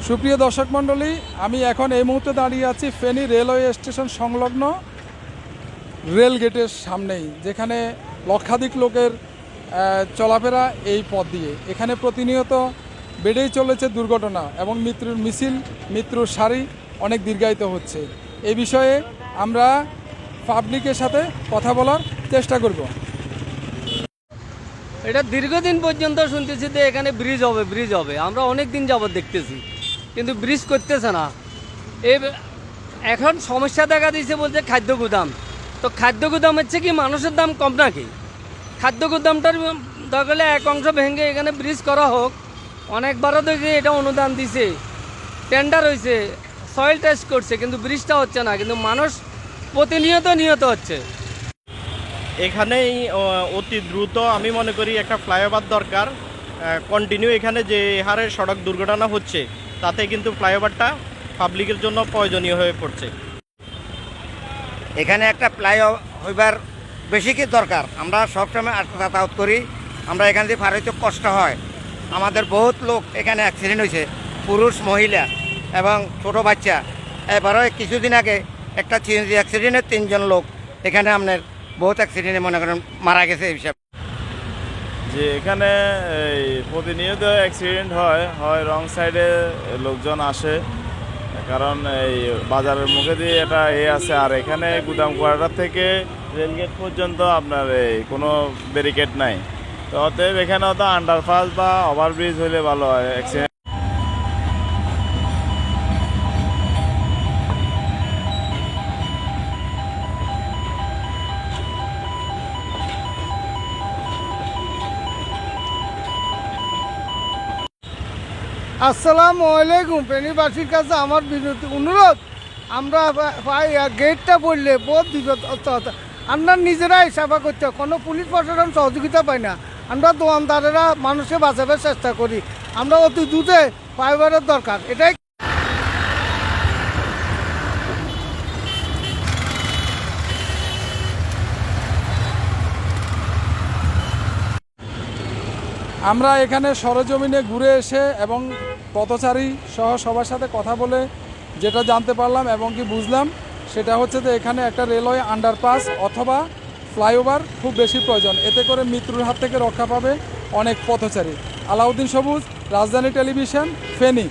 সুপ্রিয় দর্শক মণ্ডলী, আমি এখন এই মুহূর্তে দাঁড়িয়ে আছি ফেনী রেলওয়ে স্টেশন সংলগ্ন রেল গেটের সামনেই, যেখানে লক্ষাধিক লোকের চলাফেরা এই পথ দিয়ে। এখানে প্রতিনিয়ত বেড়েই চলেছে দুর্ঘটনা এবং মৃত্যুর সারি অনেক দীর্ঘায়িত হচ্ছে। এই বিষয়ে আমরা পাবলিকের সাথে কথা বলার চেষ্টা করব। এটা দীর্ঘদিন পর্যন্ত শুনতেছি যে এখানে ব্রিজ হবে আমরা অনেক দিন যাবত দেখতেছি, কিন্তু ব্রিজ করতেছে না। এখন সমস্যা দেখা দিয়েছে বলছে খাদ্য গুদাম। তো খাদ্য গুদাম হচ্ছে কি মানুষের দাম কম নাকি? খাদ্য গুদামটার দরকার এক অংশ ভেঙে এখানে ব্রিজ করা হোক। অনেকবারও দেখি এটা অনুদান দিছে, টেন্ডার হয়েছে, সয়েল টেস্ট করছে, কিন্তু ব্রিজটা হচ্ছে না, কিন্তু মানুষ প্রতিনিয়ত নিহত হচ্ছে। এখানেই অতি দ্রুত আমি মনে করি একটা ফ্লাইওভার দরকার। কন্টিনিউ এখানে যে হারে সড়ক দুর্ঘটনা হচ্ছে তাতে কিন্তু ফ্লাইওভারটা পাবলিকের জন্য প্রয়োজনীয় হয়ে পড়ছে। এখানে একটা ফ্লাইওভার বেশি কি দরকার। আমরা সবসময় যাতায়াত করি, আমরা এখান থেকে পার হইতে কষ্ট হয়। আমাদের বহুত লোক এখানে অ্যাক্সিডেন্ট হয়েছে, পুরুষ মহিলা এবং ছোট বাচ্চা। এবারও কিছুদিন আগে একটা সিএনজি অ্যাক্সিডেন্টে 3 জন লোক এখানে আপনার বহুত অ্যাক্সিডেন্টে মনে করেন মারা গেছে। এই হিসাবে যে এখানে প্রতিনিয়ত অ্যাক্সিডেন্ট হয় রং সাইডে লোকজন আসে, কারণ এই বাজারের মুখে দিয়ে এটা আছে। আর এখানে গুদাম কোয়ার্টার থেকে রেলগেট পর্যন্ত আপনার এই কোনো ব্যারিকেড নাই। তো অতএব এখানে হয়তো আন্ডারপাস বা ওভারব্রিজ হলে ভালো হয়। অ্যাক্সিডেন্ট আসসালামু আলাইকুম। ফেনীবাসীর কাছে আমার অনুরোধ, আমরা গেটটা পড়লে বহুত বিপদ। আমরা নিজেরাই সেবা করতে, কোনো পুলিশ প্রশাসন সহযোগিতা পাই না। আমরা দোকানদারেরা মানুষকে বাঁচাবার চেষ্টা করি। আমরা অতি দ্রুতে ফাইবারের দরকার, এটাই। আমরা এখানে সরেজমিনে ঘুরে এসে এবং পথচারী সহ সবার সাথে কথা বলে যেটা জানতে পারলাম এবং কি বুঝলাম, সেটা হচ্ছে যে এখানে একটা রেলওয়ে আন্ডারপাস অথবা ফ্লাইওভার খুব বেশি প্রয়োজন। এতে করে মৃত্যুর হাত থেকে রক্ষা পাবে অনেক পথচারী। আলাউদ্দিন সবুজ, রাজধানী টেলিভিশন, ফেনী।